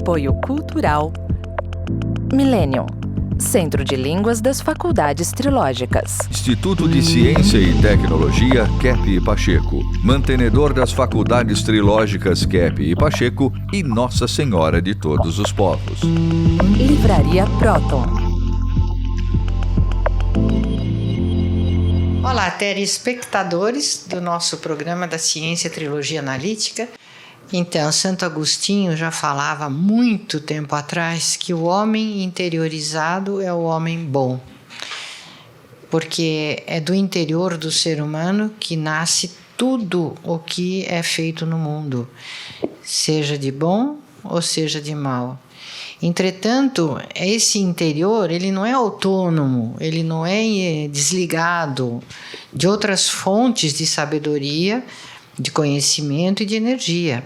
Apoio Cultural Millennium, Centro de Línguas das Faculdades Trilógicas. Instituto de Ciência e Tecnologia Kepp e Pacheco, mantenedor das Faculdades Trilógicas Kepp e Pacheco e Nossa Senhora de Todos os Povos. Livraria Próton. Olá, telespectadores do nosso programa da Ciência Trilogia Analítica. Então, Santo Agostinho já falava muito tempo atrás que o homem interiorizado é o homem bom, porque é do interior do ser humano que nasce tudo o que é feito no mundo, seja de bom ou seja de mal. Entretanto, esse interior, ele não é autônomo, ele não é desligado de outras fontes de sabedoria, de conhecimento e de energia.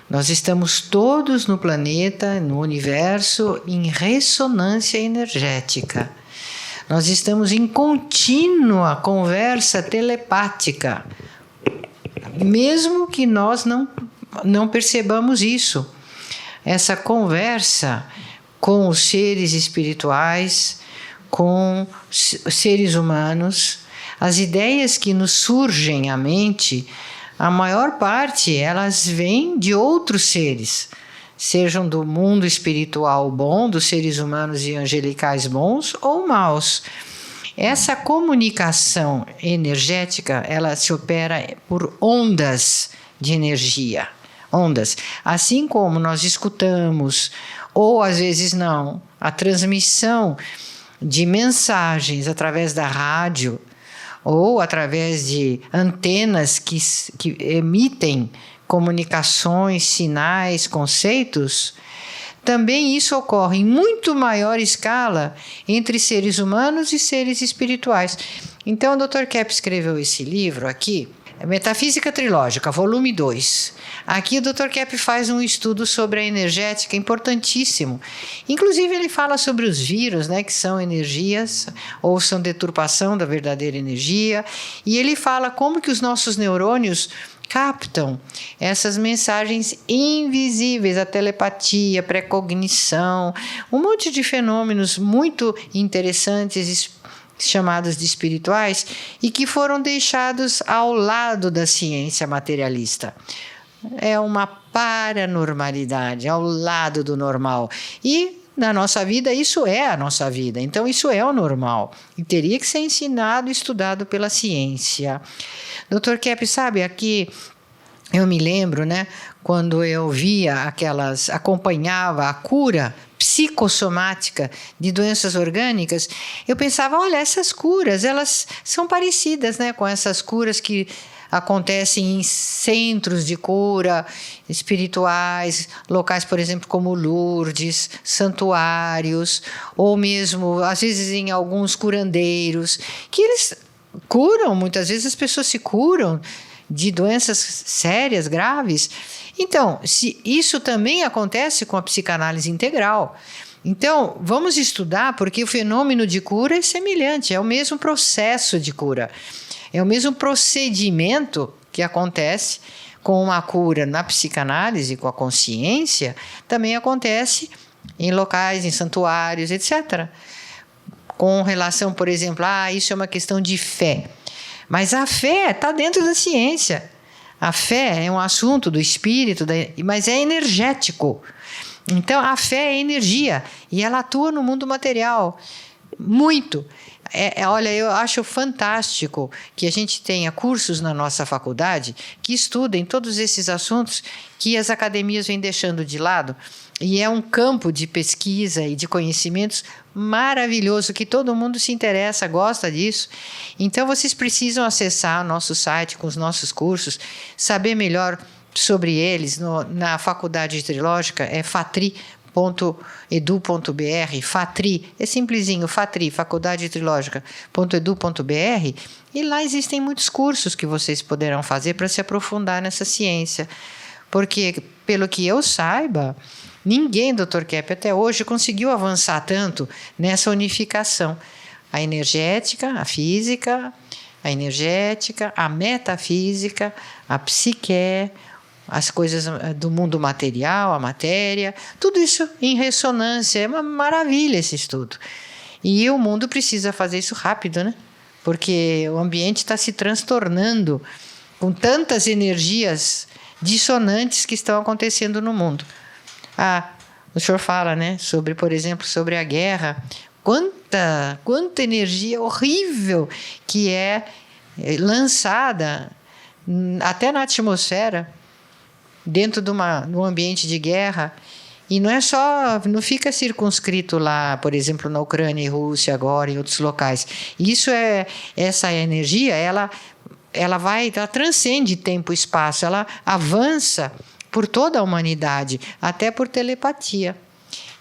Nós estamos todos no planeta, no universo, em ressonância energética. Nós estamos em contínua conversa telepática, mesmo que nós não percebamos isso. Essa conversa com os seres espirituais, com os seres humanos, as ideias que nos surgem à mente, a maior parte elas vêm de outros seres, sejam do mundo espiritual bom, dos seres humanos e angelicais bons ou maus. Essa comunicação energética, ela se opera por ondas de energia. Ondas. Assim como nós escutamos, ou às vezes não, a transmissão de mensagens através da rádio, ou através de antenas que emitem comunicações, sinais, conceitos, também isso ocorre em muito maior escala entre seres humanos e seres espirituais. Então, o Dr. Kepp escreveu esse livro aqui, Metafísica Trilógica, volume 2. Aqui o Dr. Kepp faz um estudo sobre a energética importantíssimo. Inclusive ele fala sobre os vírus, né, que são energias ou são deturpação da verdadeira energia. E ele fala como que os nossos neurônios captam essas mensagens invisíveis, a telepatia, a precognição, um monte de fenômenos muito interessantes, chamados de espirituais, e que foram deixados ao lado da ciência materialista. É uma paranormalidade, ao lado do normal. E na nossa vida, isso é a nossa vida. Então, isso é o normal. E teria que ser ensinado e estudado pela ciência. Dr. Kepp, sabe, aqui eu me lembro, né, quando eu via acompanhava a cura psicossomática de doenças orgânicas, eu pensava, olha, essas curas, elas são parecidas, né, com essas curas que acontecem em centros de cura espirituais, locais, por exemplo, como Lourdes, santuários, ou mesmo, às vezes, em alguns curandeiros, que eles curam, muitas vezes as pessoas se curam de doenças sérias, graves. Então, se isso também acontece com a psicanálise integral. Então, vamos estudar, porque o fenômeno de cura é semelhante, é o mesmo processo de cura. É o mesmo procedimento que acontece com uma cura na psicanálise, com a consciência, também acontece em locais, em santuários, etc. Com relação, por exemplo, isso é uma questão de fé. Mas a fé está dentro da ciência. A fé é um assunto do espírito, mas é energético. Então, a fé é energia e ela atua no mundo material. Muito. Olha, eu acho fantástico que a gente tenha cursos na nossa faculdade que estudem todos esses assuntos que as academias vêm deixando de lado. E é um campo de pesquisa e de conhecimentos maravilhoso, que todo mundo se interessa, gosta disso. Então, vocês precisam acessar o nosso site com os nossos cursos, saber melhor sobre eles. Na Faculdade Trilógica é fatri.edu.br, FATRI, é simplesinho, FATRI, Faculdade Trilógica.edu.br, e lá existem muitos cursos que vocês poderão fazer para se aprofundar nessa ciência. Porque, pelo que eu saiba, ninguém, Dr. Kepp, até hoje conseguiu avançar tanto nessa unificação. A energética, a física, a energética, a metafísica, a psique, as coisas do mundo material, a matéria, tudo isso em ressonância. É uma maravilha esse estudo. E o mundo precisa fazer isso rápido, né? Porque o ambiente está se transtornando com tantas energias dissonantes que estão acontecendo no mundo. O senhor fala, né, sobre, por exemplo, sobre a guerra. Quanta energia horrível que é lançada até na atmosfera, dentro de um ambiente de guerra. E não fica circunscrito lá, por exemplo, na Ucrânia e Rússia agora, em outros locais. Essa energia, ela transcende tempo e espaço, ela avança por toda a humanidade, até por telepatia.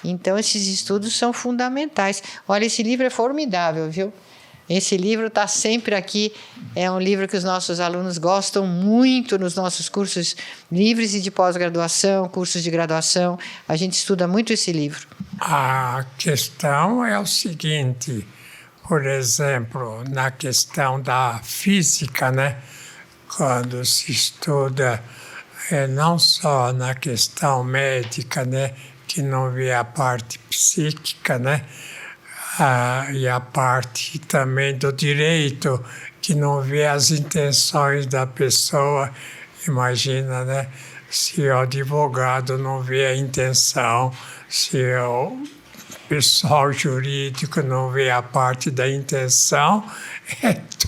Então, esses estudos são fundamentais. Olha, esse livro é formidável, viu? Esse livro está sempre aqui. É um livro que os nossos alunos gostam muito nos nossos cursos livres e de pós-graduação, cursos de graduação. A gente estuda muito esse livro. A questão é o seguinte, por exemplo, na questão da física, né? Quando se estuda, não só na questão médica, né? Que não vê a parte psíquica, né? E a parte também do direito, que não vê as intenções da pessoa. Imagina, né? Se o advogado não vê a intenção, se o pessoal jurídico não vê a parte da intenção,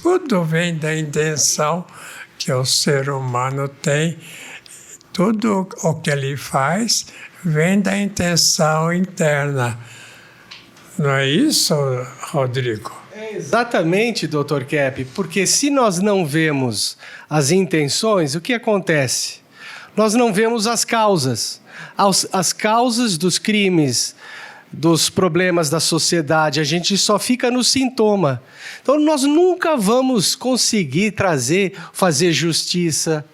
tudo vem da intenção que o ser humano tem. Tudo o que ele faz vem da intenção interna. Não é isso, Rodrigo? Exatamente, Dr. Kepp, porque se nós não vemos as intenções, o que acontece? Nós não vemos as causas. As causas dos crimes, dos problemas da sociedade, a gente só fica no sintoma. Então, nós nunca vamos conseguir fazer justiça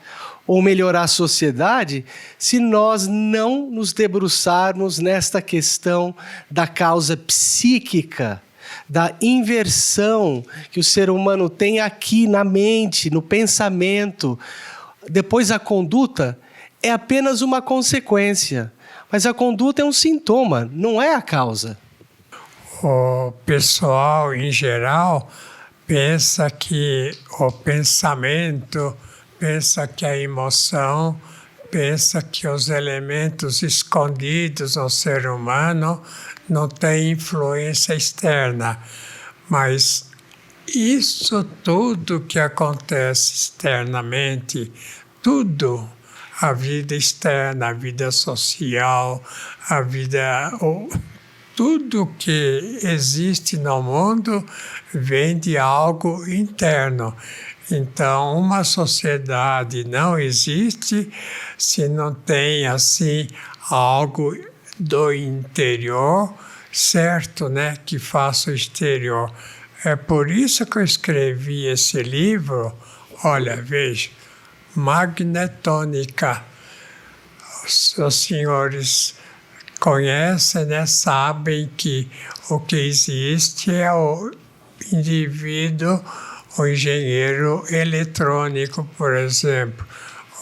ou melhorar a sociedade se nós não nos debruçarmos nesta questão da causa psíquica, da inversão que o ser humano tem aqui na mente, no pensamento. Depois a conduta é apenas uma consequência, mas a conduta é um sintoma, não é a causa. O pessoal, em geral, pensa que o pensamento, pensa que a emoção, pensa que os elementos escondidos no ser humano não têm influência externa. Mas isso tudo que acontece externamente, tudo, a vida externa, a vida social, tudo que existe no mundo vem de algo interno. Então, uma sociedade não existe se não tem, assim, algo do interior, certo, né, que faça o exterior. É por isso que eu escrevi esse livro. Olha, veja, magnetônica. Os senhores conhecem, né, sabem que o que existe é o indivíduo, o engenheiro eletrônico, por exemplo,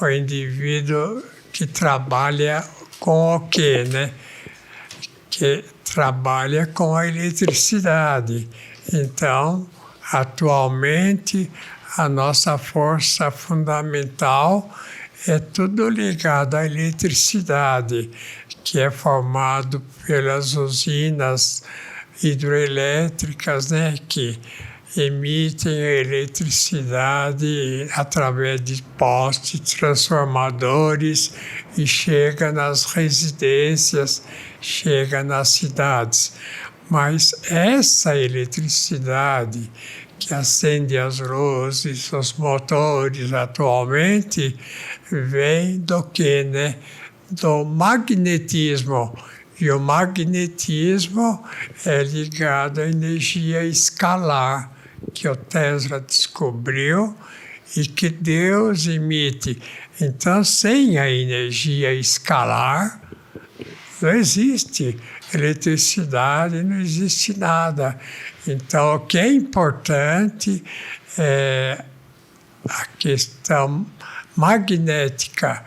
o indivíduo que trabalha com o quê, né? Que trabalha com a eletricidade. Então, atualmente, a nossa força fundamental é tudo ligado à eletricidade, que é formado pelas usinas hidroelétricas, né, que emitem a eletricidade através de postes transformadores e chega nas residências, chega nas cidades. Mas essa eletricidade que acende as luzes, os motores atualmente, vem do quê, né? Do magnetismo. E o magnetismo é ligado à energia escalar, que o Tesla descobriu e que Deus emite. Então, sem a energia escalar, não existe eletricidade, não existe nada. Então, o que é importante é a questão magnética,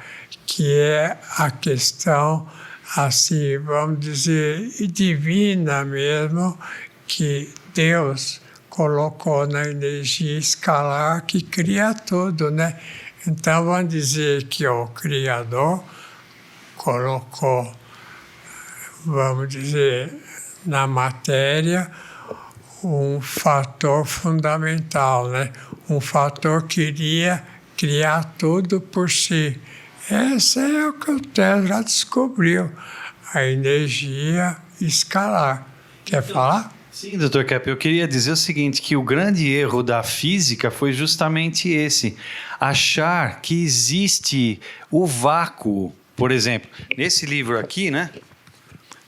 que é a questão, assim, vamos dizer, divina mesmo, que Deus colocou na energia escalar que cria tudo, né? Então, vamos dizer que o Criador colocou, vamos dizer, na matéria um fator fundamental, né? Um fator que iria criar tudo por si. Esse é o que o Tesla descobriu, a energia escalar. Quer falar? Sim, Dr. Kepp, eu queria dizer o seguinte, que o grande erro da física foi justamente esse, achar que existe o vácuo. Por exemplo, nesse livro aqui, né?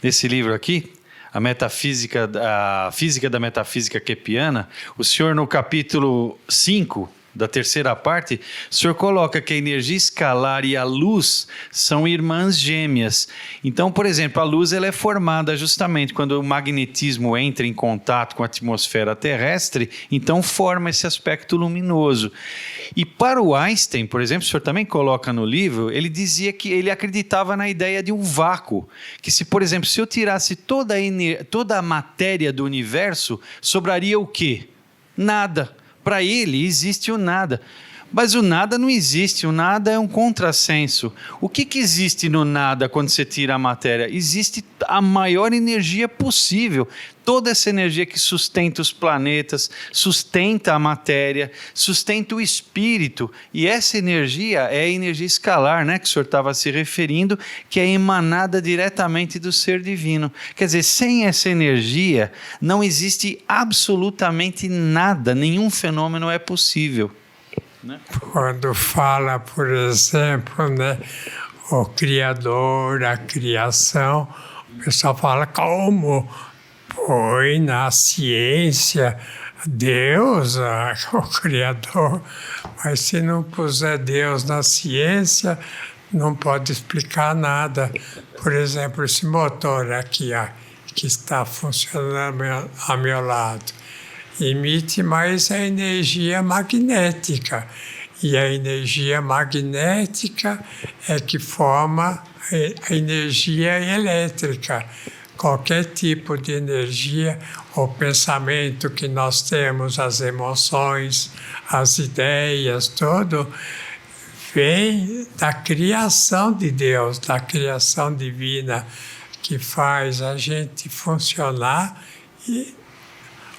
Nesse livro aqui, a Física da Metafísica Keppiana, o senhor no capítulo 5, da terceira parte, o senhor coloca que a energia escalar e a luz são irmãs gêmeas. Então, por exemplo, a luz ela é formada justamente quando o magnetismo entra em contato com a atmosfera terrestre, então forma esse aspecto luminoso. E para o Einstein, por exemplo, o senhor também coloca no livro, ele dizia que ele acreditava na ideia de um vácuo, que se, por exemplo, se eu tirasse toda a matéria do universo, sobraria o quê? Nada. Para ele existe o nada, mas o nada não existe, o nada é um contrassenso. O que existe no nada quando você tira a matéria? Existe a maior energia possível, toda essa energia que sustenta os planetas, sustenta a matéria, sustenta o espírito, e essa energia é a energia escalar, né, que o senhor estava se referindo, que é emanada diretamente do ser divino. Quer dizer, sem essa energia não existe absolutamente nada, nenhum fenômeno é possível. Né? Quando fala, por exemplo, né, o Criador, a criação, o pessoal fala como põe na ciência Deus, o Criador, mas se não puser Deus na ciência, não pode explicar nada. Por exemplo, esse motor aqui, que está funcionando ao meu lado, emite mais a energia magnética. E a energia magnética é que forma a energia elétrica. Qualquer tipo de energia, o pensamento que nós temos, as emoções, as ideias, tudo, vem da criação de Deus, da criação divina, que faz a gente funcionar e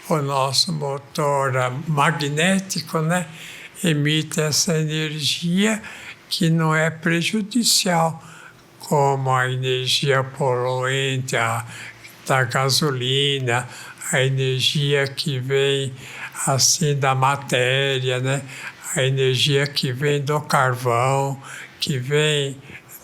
o nosso motor magnético, né, emite essa energia que não é prejudicial, como a energia poluente, da gasolina, a energia que vem assim da matéria, né, a energia que vem do carvão, que vem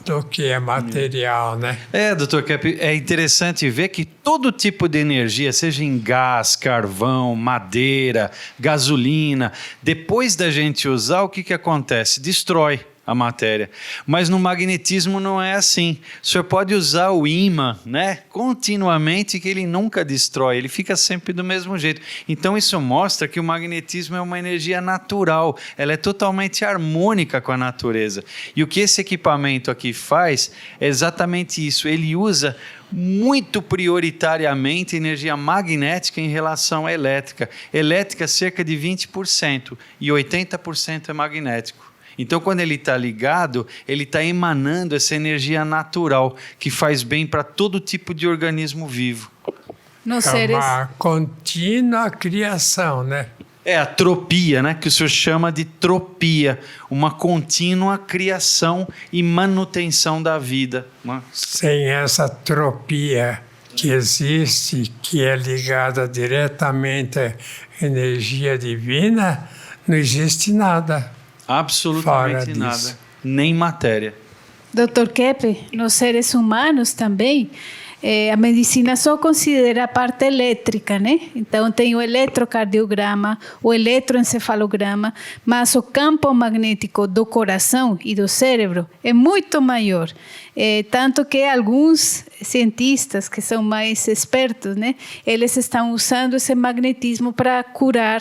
do que é material, né? Dr. Kepp, é interessante ver que todo tipo de energia, seja em gás, carvão, madeira, gasolina, depois da gente usar, o que acontece? Destrói a matéria. Mas no magnetismo não é assim. O senhor pode usar o ímã, né, continuamente, que ele nunca destrói, ele fica sempre do mesmo jeito. Então isso mostra que o magnetismo é uma energia natural, ela é totalmente harmônica com a natureza. E o que esse equipamento aqui faz é exatamente isso, ele usa muito prioritariamente energia magnética em relação à elétrica. Elétrica cerca de 20% e 80% é magnético. Então, quando ele está ligado, ele está emanando essa energia natural que faz bem para todo tipo de organismo vivo. Uma contínua criação, né? É a tropia, né? Que o senhor chama de tropia, uma contínua criação e manutenção da vida. Né? Sem essa tropia que existe, que é ligada diretamente à energia divina, não existe nada. Absolutamente nada, nem matéria. Dr. Kepp, nos seres humanos também, a medicina só considera a parte elétrica, né? Então tem o eletrocardiograma, o eletroencefalograma, mas o campo magnético do coração e do cérebro é muito maior. Tanto que alguns cientistas que são mais espertos, né? Eles estão usando esse magnetismo para curar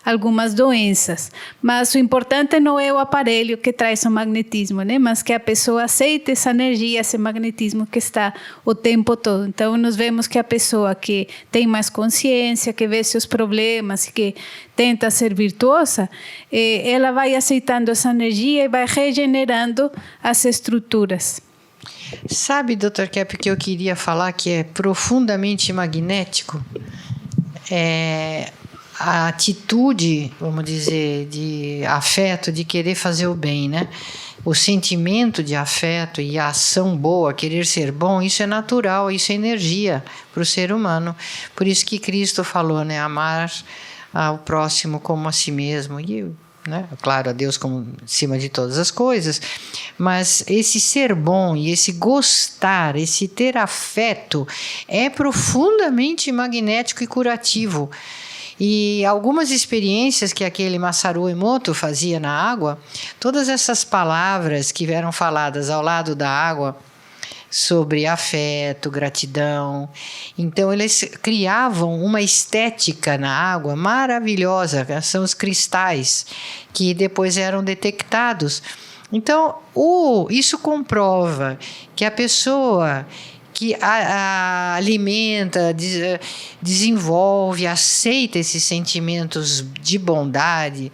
algumas doenças. Mas o importante não é o aparelho que traz o magnetismo, né? Mas que a pessoa aceite essa energia, esse magnetismo que está o tempo todo. Então, nós vemos que a pessoa que tem mais consciência, que vê seus problemas, que tenta ser virtuosa, ela vai aceitando essa energia e vai regenerando as estruturas. Sabe, Dr. Kepp, que eu queria falar que é profundamente magnético? A atitude, vamos dizer, de afeto, de querer fazer o bem, né? O sentimento de afeto e a ação boa, querer ser bom, isso é natural, isso é energia para o ser humano. Por isso que Cristo falou, né? Amar ao próximo como a si mesmo. E, né? Claro, a Deus como acima de todas as coisas. Mas esse ser bom e esse gostar, esse ter afeto, é profundamente magnético e curativo. E algumas experiências que aquele Masaru Emoto fazia na água, todas essas palavras que eram faladas ao lado da água, sobre afeto, gratidão. Então, eles criavam uma estética na água maravilhosa, são os cristais, que depois eram detectados. Então, isso comprova que a pessoa que alimenta, desenvolve, aceita esses sentimentos de bondade,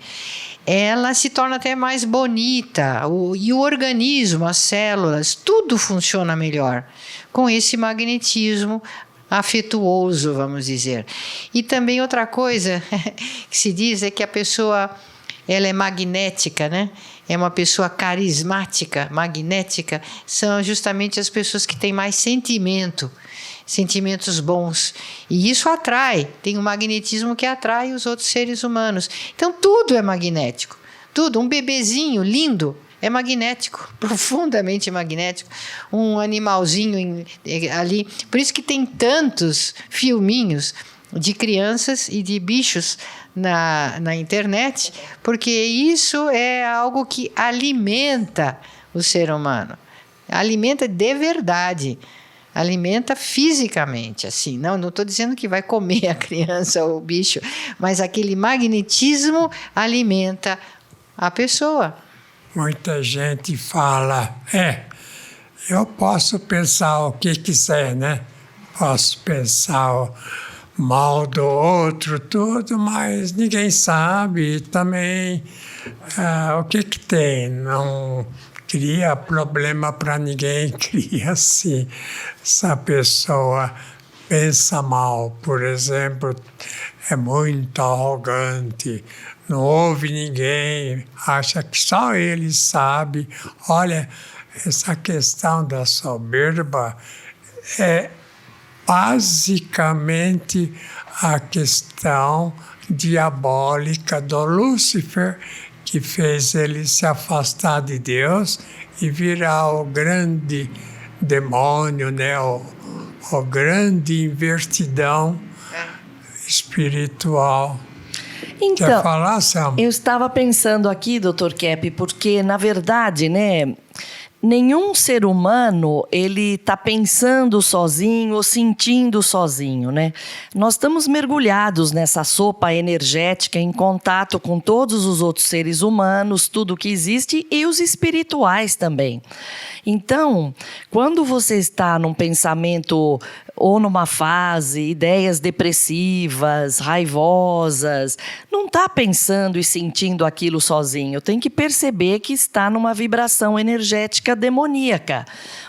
ela se torna até mais bonita, e o organismo, as células, tudo funciona melhor com esse magnetismo afetuoso, vamos dizer. E também outra coisa que se diz é que a pessoa, ela é magnética, né? É uma pessoa carismática, magnética, são justamente as pessoas que têm mais sentimentos bons. E isso atrai, tem um magnetismo que atrai os outros seres humanos. Então tudo é magnético, tudo. Um bebezinho lindo é magnético, profundamente magnético. Um animalzinho ali, por isso que tem tantos filminhos de crianças e de bichos na internet, porque isso é algo que alimenta o ser humano, alimenta de verdade, alimenta fisicamente, assim. Não estou dizendo que vai comer a criança ou o bicho, mas aquele magnetismo alimenta a pessoa. Muita gente fala, eu posso pensar o que quiser, né? Posso pensar mal do outro, tudo, mas ninguém sabe também o que tem. Não cria problema para ninguém, cria sim. Se a pessoa pensa mal, por exemplo, é muito arrogante, não ouve ninguém, acha que só ele sabe. Olha, essa questão da soberba é basicamente a questão diabólica do Lúcifer, que fez ele se afastar de Deus e virar o grande demônio, né? o grande invertidão espiritual. Então, quer falar, Sam? Eu estava pensando aqui, Dr. Kepp, porque, na verdade, né, nenhum ser humano ele está pensando sozinho ou sentindo sozinho, né? Nós estamos mergulhados nessa sopa energética, em contato com todos os outros seres humanos, tudo que existe, e os espirituais também. Então, quando você está num pensamento ou numa fase, ideias depressivas, raivosas, não está pensando e sentindo aquilo sozinho. Tem que perceber que está numa vibração energética demoníaca.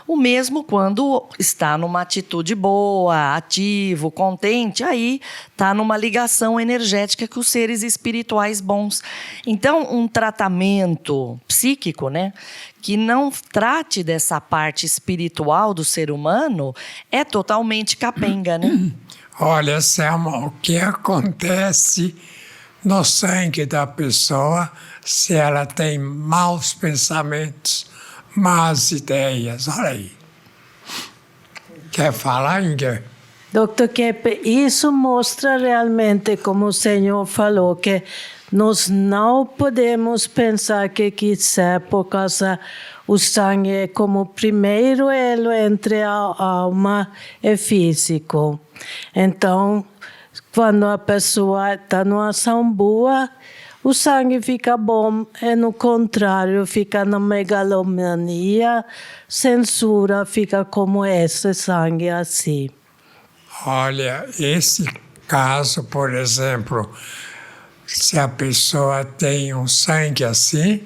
O mesmo quando está numa atitude boa, ativo, contente, aí está numa ligação energética com os seres espirituais bons. Então, um tratamento psíquico, né, que não trate dessa parte espiritual do ser humano é totalmente capenga, né? Olha, Selma, o que acontece no sangue da pessoa se ela tem maus pensamentos, más ideias? Olha aí. Quer falar, Inger? Dr. Kepp, isso mostra realmente, como o senhor falou, que nós não podemos pensar que quiser, por causa o sangue é como o primeiro elo entre a alma e físico. Então, quando a pessoa está numa ação boa, o sangue fica bom, e no contrário, fica na megalomania, censura, fica como esse sangue assim. Olha, esse caso, por exemplo, se a pessoa tem um sangue assim,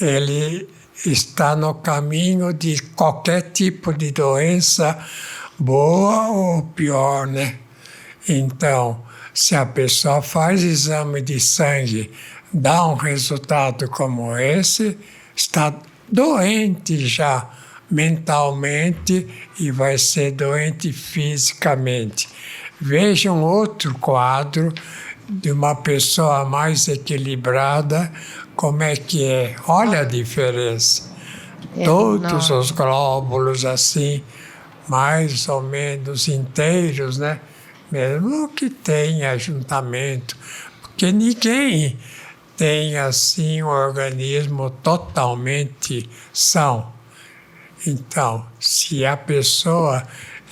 ele está no caminho de qualquer tipo de doença, boa ou pior, né? Então, se a pessoa faz exame de sangue, dá um resultado como esse, está doente já mentalmente e vai ser doente fisicamente. Veja um outro quadro de uma pessoa mais equilibrada, como é que é. Olha a diferença. Todos os glóbulos assim, mais ou menos inteiros, né? Mesmo que tenha ajuntamento, porque ninguém tem assim um organismo totalmente são. Então, se a pessoa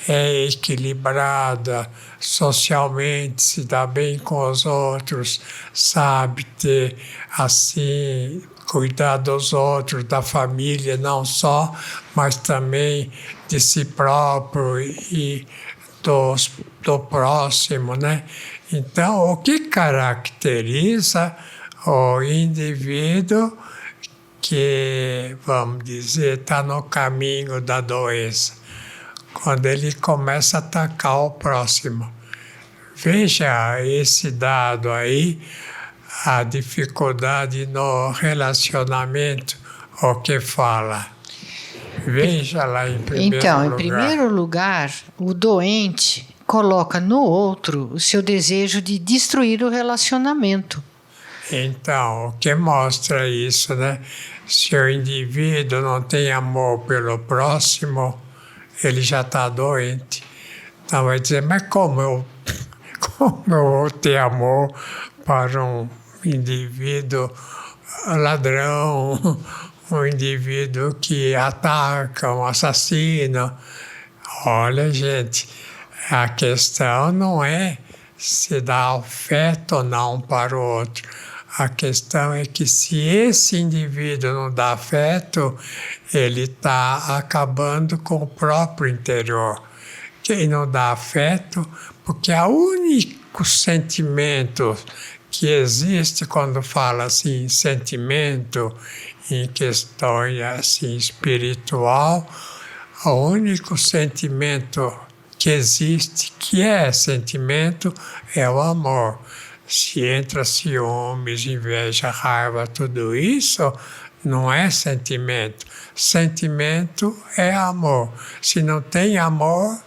é equilibrada socialmente, se dá bem com os outros, sabe ter assim, cuidar dos outros, da família não só, mas também de si próprio e do próximo, né? Então, o que caracteriza o indivíduo que, vamos dizer, está no caminho da doença? Quando ele começa a atacar o próximo. Veja esse dado aí, a dificuldade no relacionamento, o que fala. Veja lá em primeiro lugar. Então, em primeiro lugar, o doente coloca no outro o seu desejo de destruir o relacionamento. Então, o que mostra isso, né? Se o indivíduo não tem amor pelo próximo, ele já está doente. Então vai dizer, mas como eu vou ter amor para um indivíduo ladrão, um indivíduo que ataca, um assassino? Olha, gente, a questão não é se dá afeto ou não para o outro. A questão é que se esse indivíduo não dá afeto, ele está acabando com o próprio interior. Quem não dá afeto, porque o único sentimento que existe quando fala assim, sentimento em questões assim, espiritual, o único sentimento que existe, que é sentimento, é o amor. Se entra ciúmes, inveja, raiva, tudo isso, não é sentimento. Sentimento é amor. Se não tem amor,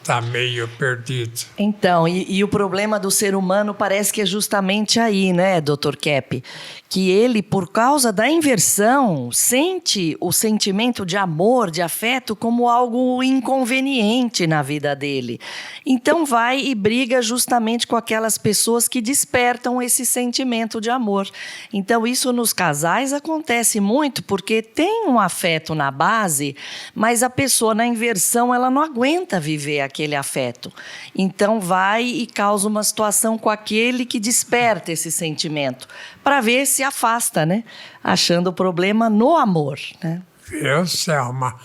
está meio perdido. Então, e o problema do ser humano parece que é justamente aí, né, Dr. Kepp? Que ele, por causa da inversão, sente o sentimento de amor, de afeto, como algo inconveniente na vida dele. Então vai e briga justamente com aquelas pessoas que despertam esse sentimento de amor. Então isso nos casais acontece muito, porque tem um afeto na base, mas a pessoa na inversão, ela não aguenta viver aquele afeto. Então vai e causa uma situação com aquele que desperta esse sentimento, para ver se afasta, né? Achando o problema no amor, né? Viu, Selma?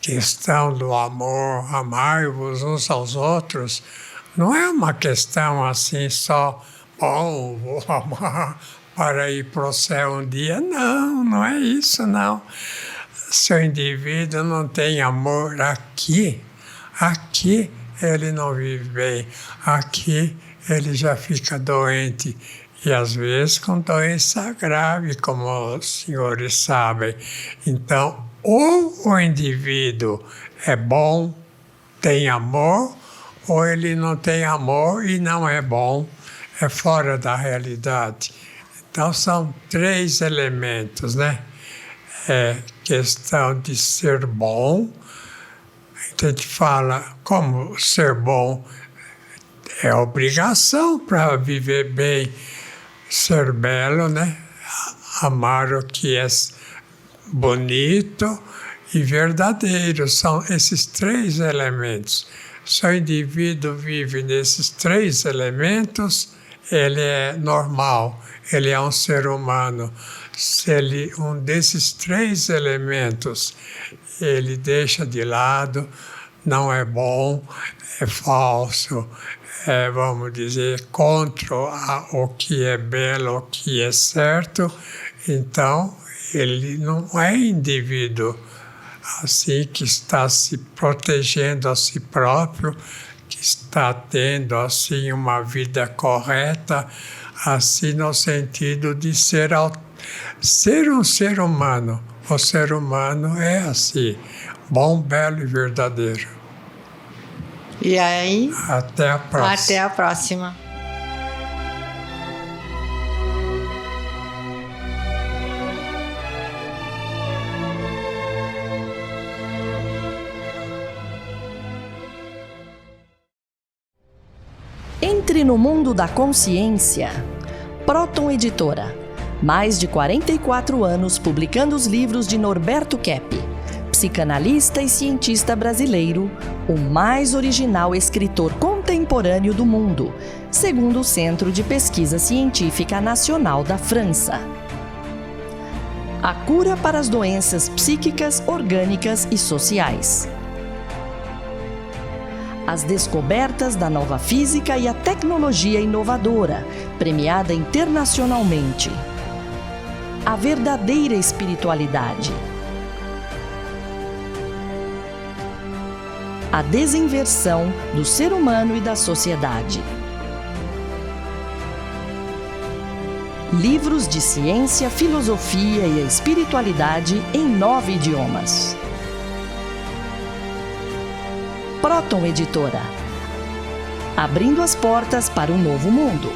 Questão do amor, amai-vos uns aos outros, não é uma questão assim só, bom, vou amar para ir para o céu um dia. Não, não é isso, não. Se o indivíduo não tem amor aqui ele não vive bem, aqui ele já fica doente. E às vezes com doença grave, como os senhores sabem. Então, ou o indivíduo é bom, tem amor, ou ele não tem amor e não é bom, é fora da realidade. Então, são 3 elementos, né? É questão de ser bom. A gente fala como ser bom é obrigação para viver bem. Ser belo, né? Amar o que é bonito e verdadeiro. São esses 3 elementos. Se o indivíduo vive nesses 3 elementos, ele é normal, ele é um ser humano. Se um desses 3 elementos ele deixa de lado, não é bom, é falso, vamos dizer, contra o que é belo, o que é certo, então ele não é indivíduo assim que está se protegendo a si próprio, que está tendo assim uma vida correta, assim no sentido de ser um ser humano. O ser humano é assim, bom, belo e verdadeiro. E aí? Até a próxima. Até a próxima. Entre no mundo da consciência. Próton Editora. Mais de 44 anos publicando os livros de Norberto Keppe, psicanalista e cientista brasileiro, o mais original escritor contemporâneo do mundo, segundo o Centro de Pesquisa Científica Nacional da França. A cura para as doenças psíquicas, orgânicas e sociais. As descobertas da nova física e a tecnologia inovadora, premiada internacionalmente. A verdadeira espiritualidade. A desinversão do ser humano e da sociedade. Livros de ciência, filosofia e espiritualidade em 9 idiomas. Próton Editora. Abrindo as portas para um novo mundo.